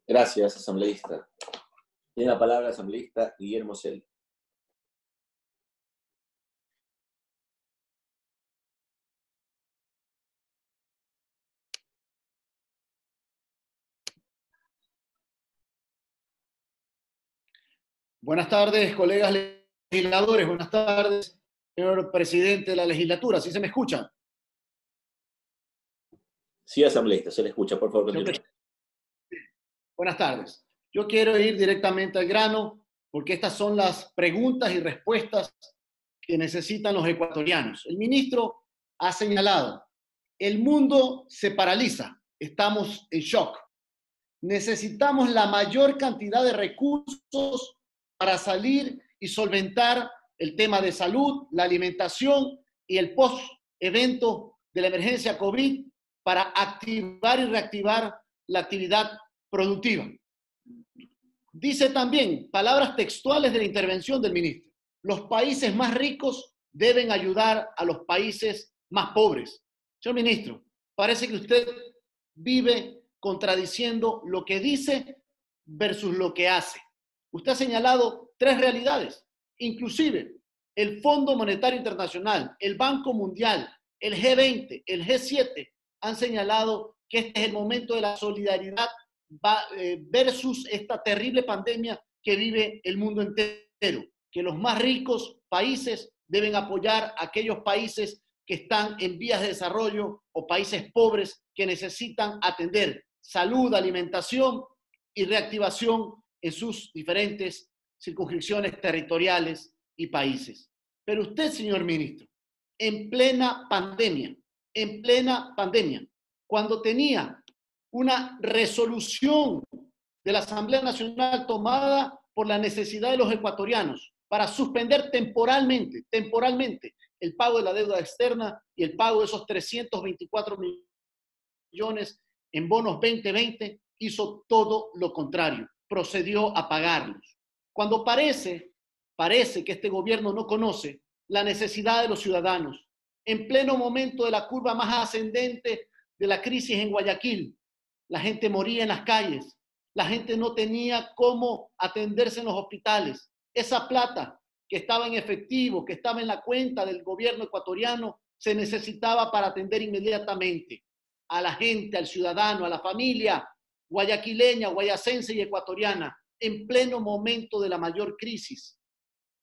Gracias, asambleísta. Tiene la palabra el asambleísta Guillermo Cel. Buenas tardes, colegas legisladores. Buenas tardes, señor presidente de la legislatura. ¿Sí se me escucha? Sí, asambleísta, se le escucha. Por favor, continúe. Buenas tardes. Yo quiero ir directamente al grano porque estas son las preguntas y respuestas que necesitan los ecuatorianos. El ministro ha señalado, el mundo se paraliza, estamos en shock. Necesitamos la mayor cantidad de recursos para salir y solventar el tema de salud, la alimentación y el post-evento de la emergencia COVID para activar y reactivar la actividad productiva. Dice también, palabras textuales de la intervención del ministro, los países más ricos deben ayudar a los países más pobres. Señor ministro, parece que usted vive contradiciendo lo que dice versus lo que hace. Usted ha señalado tres realidades, inclusive el Fondo Monetario Internacional, el Banco Mundial, el G20, el G7 han señalado que este es el momento de la solidaridad versus esta terrible pandemia que vive el mundo entero, que los más ricos países deben apoyar a aquellos países que están en vías de desarrollo o países pobres que necesitan atender salud, alimentación y reactivación en sus diferentes circunscripciones territoriales y países. Pero usted, señor ministro, en plena pandemia, cuando tenía una resolución de la Asamblea Nacional tomada por la necesidad de los ecuatorianos para suspender temporalmente el pago de la deuda externa y el pago de esos 324 millones en bonos 2020, hizo todo lo contrario, procedió a pagarlos. Cuando parece que este gobierno no conoce la necesidad de los ciudadanos, en pleno momento de la curva más ascendente de la crisis en Guayaquil, la gente moría en las calles, la gente no tenía cómo atenderse en los hospitales. Esa plata que estaba en efectivo, que estaba en la cuenta del gobierno ecuatoriano, se necesitaba para atender inmediatamente a la gente, al ciudadano, a la familia guayaquileña, guayacense y ecuatoriana, en pleno momento de la mayor crisis.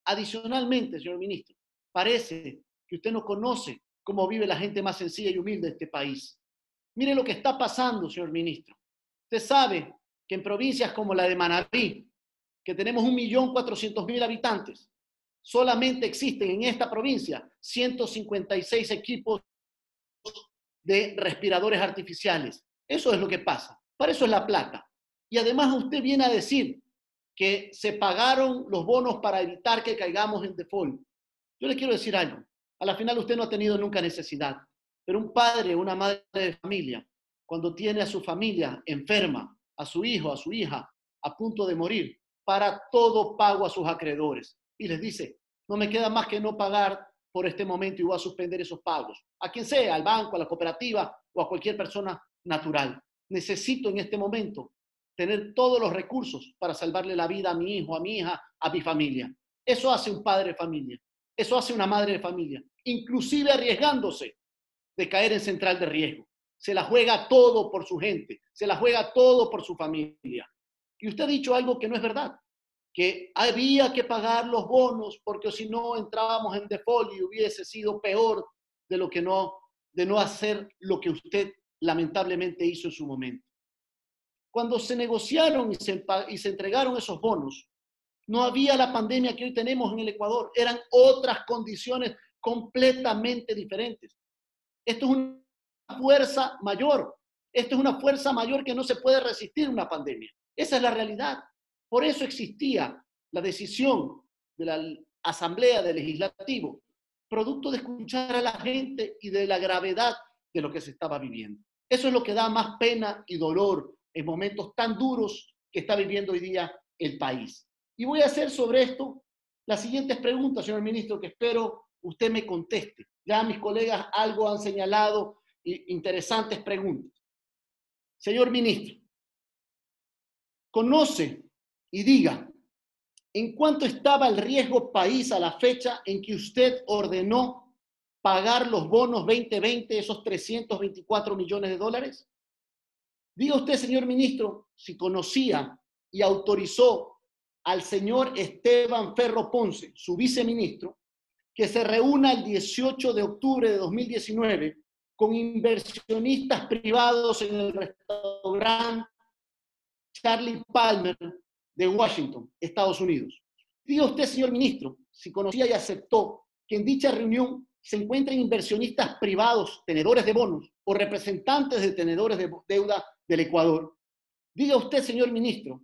Adicionalmente, señor ministro, parece que usted no conoce cómo vive la gente más sencilla y humilde de este país. Mire lo que está pasando, señor ministro. Usted sabe que en provincias como la de Manabí, que tenemos 1.400.000 habitantes, solamente existen en esta provincia 156 equipos de respiradores artificiales. Eso es lo que pasa. Para eso es la plata. Y además usted viene a decir que se pagaron los bonos para evitar que caigamos en default. Yo le quiero decir algo. A la final usted no ha tenido nunca necesidad. Pero un padre, una madre de familia, cuando tiene a su familia enferma, a su hijo, a su hija, a punto de morir, para todo pago a sus acreedores. Y les dice, no me queda más que no pagar por este momento y voy a suspender esos pagos. A quien sea, al banco, a la cooperativa o a cualquier persona natural. Necesito en este momento tener todos los recursos para salvarle la vida a mi hijo, a mi hija, a mi familia. Eso hace un padre de familia. Eso hace una madre de familia. Inclusive arriesgándose de caer en central de riesgo. Se la juega todo por su gente. Se la juega todo por su familia. Y usted ha dicho algo que no es verdad, que había que pagar los bonos porque si no entrábamos en default y hubiese sido peor de lo que de no hacer lo que usted lamentablemente hizo en su momento. Cuando se negociaron y se entregaron esos bonos, no había la pandemia que hoy tenemos en el Ecuador, eran otras condiciones completamente diferentes. Esto es una fuerza mayor, esto es una fuerza mayor que no se puede resistir una pandemia. Esa es la realidad. Por eso existía la decisión de la Asamblea del Legislativo, producto de escuchar a la gente y de la gravedad de lo que se estaba viviendo. Eso es lo que da más pena y dolor en momentos tan duros que está viviendo hoy día el país. Y voy a hacer sobre esto las siguientes preguntas, señor ministro, que espero usted me conteste. Ya mis colegas algo han señalado, interesantes preguntas. Señor ministro, conoce y diga en cuánto estaba el riesgo país a la fecha en que usted ordenó pagar los bonos 2020, esos 324 millones de dólares. Diga usted, señor ministro, si conocía y autorizó al señor Esteban Ferro Ponce, su viceministro, que se reúna el 18 de octubre de 2019 con inversionistas privados en el restaurante Charlie Palmer de Washington, Estados Unidos. Diga usted, señor ministro, si conocía y aceptó que en dicha reunión se encuentren inversionistas privados, tenedores de bonos o representantes de tenedores de deuda del Ecuador. Diga usted, señor ministro,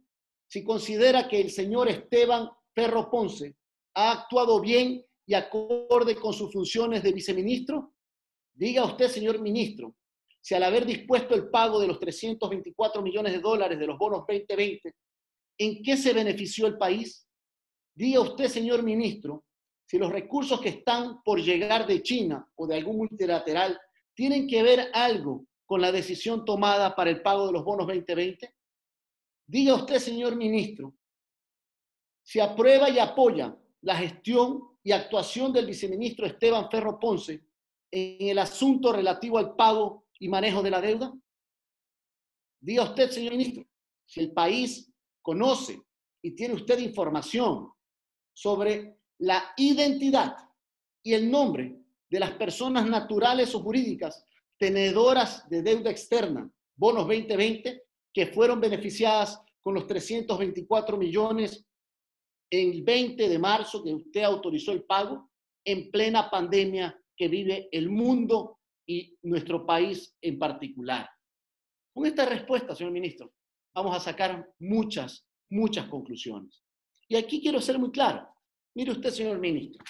si considera que el señor Esteban Ferro Ponce ha actuado bien y acorde con sus funciones de viceministro. Diga usted, señor ministro, si al haber dispuesto el pago de los 324 millones de dólares de los bonos 2020, ¿en qué se benefició el país? Diga usted, señor ministro, si los recursos que están por llegar de China o de algún multilateral tienen que ver algo con la decisión tomada para el pago de los bonos 2020. Diga usted, señor ministro, si aprueba y apoya la gestión y actuación del viceministro Esteban Ferro Ponce en el asunto relativo al pago y manejo de la deuda. Diga usted, señor ministro, si el país conoce y tiene usted información sobre la identidad y el nombre de las personas naturales o jurídicas tenedoras de deuda externa, bonos 2020, que fueron beneficiadas con los 324 millones el 20 de marzo que usted autorizó el pago en plena pandemia que vive el mundo y nuestro país en particular. Con esta respuesta, señor ministro, vamos a sacar muchas conclusiones. Y aquí quiero ser muy claro. Mire usted, señor ministro,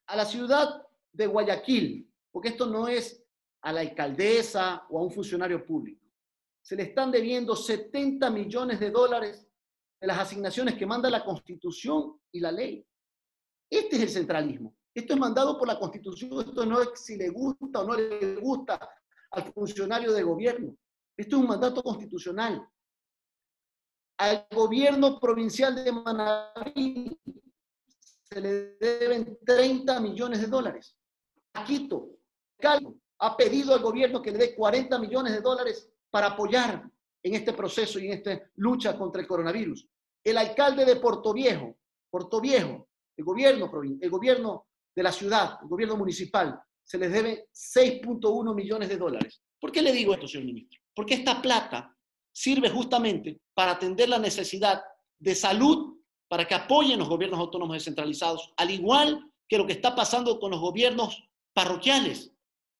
a la ciudad de Guayaquil, porque esto no es a la alcaldesa o a un funcionario público, se le están debiendo 70 millones de dólares de las asignaciones que manda la Constitución y la ley. Este es el centralismo. Esto es mandado por la Constitución. Esto no es si le gusta o no le gusta al funcionario de gobierno. Esto es un mandato constitucional. Al gobierno provincial de Manabí se le deben 30 millones de dólares. A Quito, Calvo ha pedido al gobierno que le dé 40 millones de dólares para apoyar en este proceso y en esta lucha contra el coronavirus. El alcalde de Portoviejo, el gobierno de la ciudad, el gobierno municipal, se les debe 6.1 millones de dólares. ¿Por qué le digo esto, señor ministro? Porque esta plata sirve justamente para atender la necesidad de salud, para que apoyen los gobiernos autónomos descentralizados, al igual que lo que está pasando con los gobiernos parroquiales,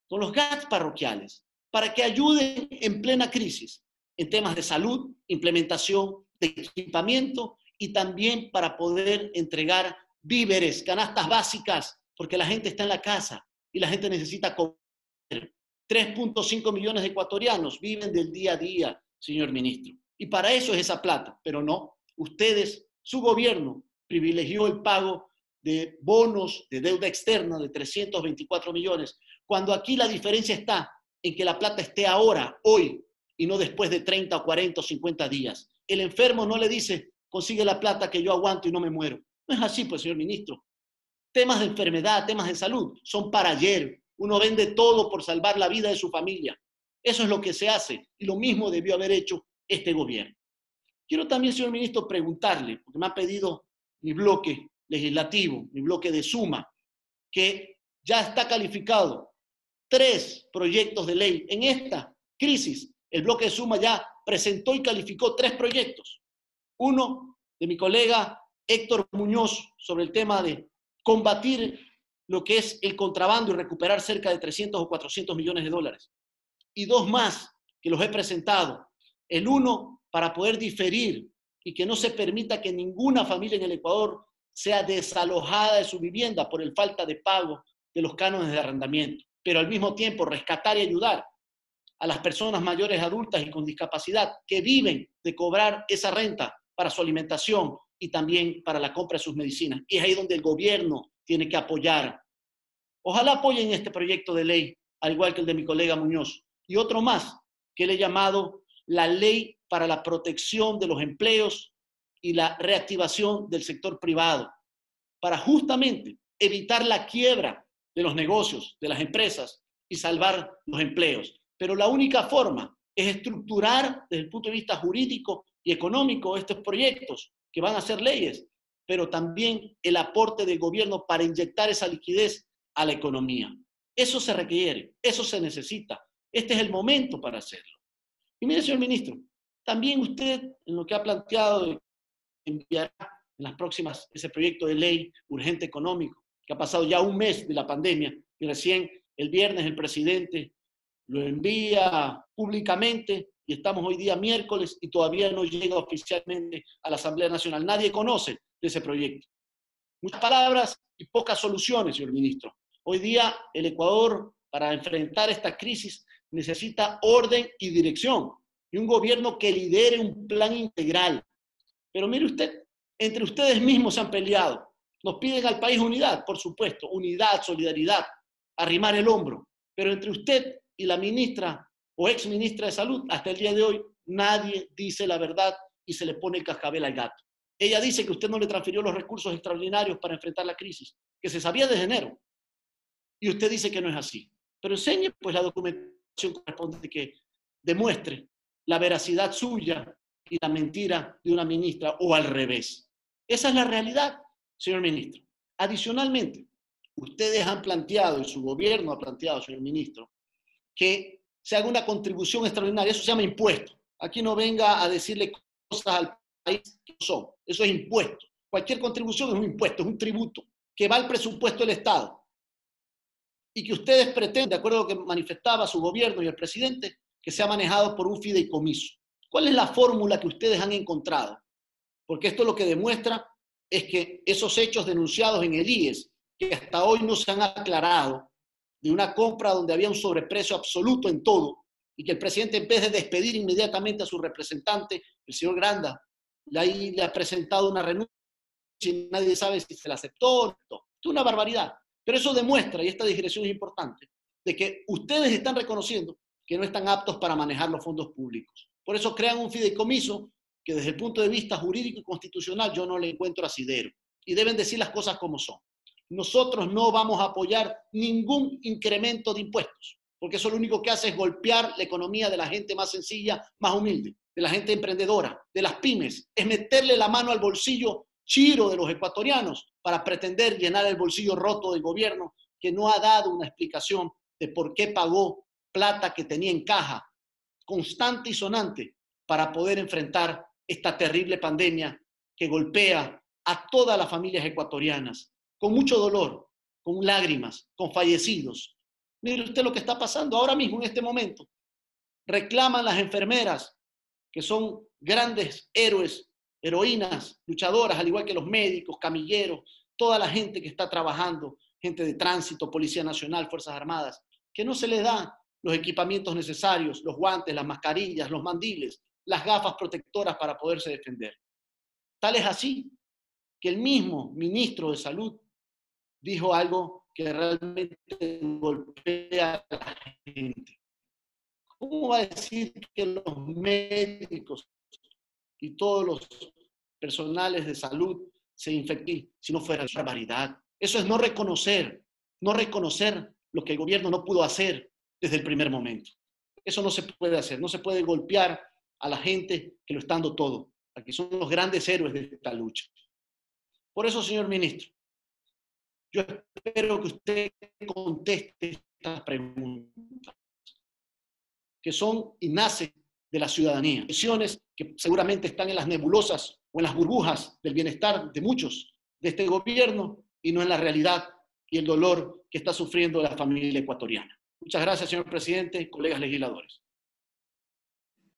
con los GATS parroquiales, para que ayuden en plena crisis en temas de salud, implementación de equipamiento y también para poder entregar víveres, canastas básicas, porque la gente está en la casa y la gente necesita comer. 3.5 millones de ecuatorianos viven del día a día, señor ministro. Y para eso es esa plata, pero no. Ustedes, su gobierno, privilegió el pago de bonos de deuda externa de 324 millones, cuando aquí la diferencia está en que la plata esté ahora, hoy, y no después de 30 o 40 o 50 días. El enfermo no le dice, consigue la plata que yo aguanto y no me muero. No es así, pues, señor ministro. Temas de enfermedad, temas de salud, son para ayer. Uno vende todo por salvar la vida de su familia. Eso es lo que se hace y lo mismo debió haber hecho este gobierno. Quiero también, señor ministro, preguntarle, porque me ha pedido mi bloque legislativo, mi bloque de Suma, que ya está calificado 3 proyectos de ley. En esta crisis, el bloque de Suma ya presentó y calificó 3 proyectos. Uno de mi colega Héctor Muñoz sobre el tema de combatir lo que es el contrabando y recuperar cerca de 300 o 400 millones de dólares. Y 2 más que los he presentado. El uno para poder diferir y que no se permita que ninguna familia en el Ecuador sea desalojada de su vivienda por el falta de pago de los cánones de arrendamiento, pero al mismo tiempo rescatar y ayudar a las personas mayores adultas y con discapacidad que viven de cobrar esa renta para su alimentación y también para la compra de sus medicinas. Y es ahí donde el gobierno tiene que apoyar. Ojalá apoyen este proyecto de ley, al igual que el de mi colega Muñoz. Y otro más, que le he llamado la ley para la protección de los empleos y la reactivación del sector privado, para justamente evitar la quiebra de los negocios, de las empresas y salvar los empleos. Pero la única forma es estructurar desde el punto de vista jurídico y económico estos proyectos que van a ser leyes, pero también el aporte del gobierno para inyectar esa liquidez a la economía. Eso se requiere, eso se necesita. Este es el momento para hacerlo. Y mire, señor ministro, también usted, en lo que ha planteado, enviará en las próximas ese proyecto de ley urgente económico, que ha pasado ya un mes de la pandemia, y recién el viernes el presidente lo envía públicamente, y estamos hoy día miércoles y todavía no llega oficialmente a la Asamblea Nacional. Nadie conoce de ese proyecto. Muchas palabras y pocas soluciones, señor ministro. Hoy día el Ecuador, para enfrentar esta crisis, necesita orden y dirección y un gobierno que lidere un plan integral. Pero mire usted, entre ustedes mismos se han peleado. Nos piden al país unidad, por supuesto, unidad, solidaridad, arrimar el hombro. Pero entre usted y la ministra o ex ministra de Salud, hasta el día de hoy, nadie dice la verdad y se le pone el cascabel al gato. Ella dice que usted no le transfirió los recursos extraordinarios para enfrentar la crisis, que se sabía desde enero. Y usted dice que no es así. Pero enseñe pues la documentación correspondiente que demuestre la veracidad suya y la mentira de una ministra, o al revés. Esa es la realidad, señor ministro. Adicionalmente, ustedes han planteado, y su gobierno ha planteado, señor ministro, que se haga una contribución extraordinaria. Eso se llama impuesto. Aquí no venga a decirle cosas al país que no son. Eso es impuesto. Cualquier contribución es un impuesto, es un tributo que va al presupuesto del Estado. Y que ustedes pretenden, de acuerdo a lo que manifestaba su gobierno y el presidente, que sea manejado por un fideicomiso. ¿Cuál es la fórmula que ustedes han encontrado? Porque esto lo que demuestra es que esos hechos denunciados en el IES, que hasta hoy no se han aclarado, de una compra donde había un sobreprecio absoluto en todo, y que el presidente, en vez de despedir inmediatamente a su representante, el señor Granda, le ha presentado una renuncia y nadie sabe si se la aceptó. Esto es una barbaridad. Pero eso demuestra, y esta digresión es importante, de que ustedes están reconociendo que no están aptos para manejar los fondos públicos. Por eso crean un fideicomiso que desde el punto de vista jurídico y constitucional yo no le encuentro asidero. Y deben decir las cosas como son. Nosotros no vamos a apoyar ningún incremento de impuestos, porque eso lo único que hace es golpear la economía de la gente más sencilla, más humilde, de la gente emprendedora, de las pymes. Es meterle la mano al bolsillo chiro de los ecuatorianos para pretender llenar el bolsillo roto del gobierno, que no ha dado una explicación de por qué pagó plata que tenía en caja, constante y sonante, para poder enfrentar esta terrible pandemia que golpea a todas las familias ecuatorianas, con mucho dolor, con lágrimas, con fallecidos. Mire usted lo que está pasando ahora mismo, en este momento. Reclaman las enfermeras, que son grandes héroes, heroínas, luchadoras, al igual que los médicos, camilleros, toda la gente que está trabajando, gente de tránsito, Policía Nacional, Fuerzas Armadas, que no se les da los equipamientos necesarios, los guantes, las mascarillas, los mandiles, las gafas protectoras para poderse defender. Tal es así que el mismo ministro de Salud dijo algo que realmente golpea a la gente. ¿Cómo va a decir que los médicos y todos los personales de salud se infecten si no fuera barbaridad? Eso es no reconocer lo que el gobierno no pudo hacer desde el primer momento. Eso no se puede hacer, no se puede golpear a la gente que lo está dando todo, a que son los grandes héroes de esta lucha. Por eso, señor ministro, yo espero que usted conteste estas preguntas, que son y nacen de la ciudadanía. Decisiones que seguramente están en las nebulosas o en las burbujas del bienestar de muchos de este gobierno y no en la realidad y el dolor que está sufriendo la familia ecuatoriana. Muchas gracias, señor presidente, colegas legisladores.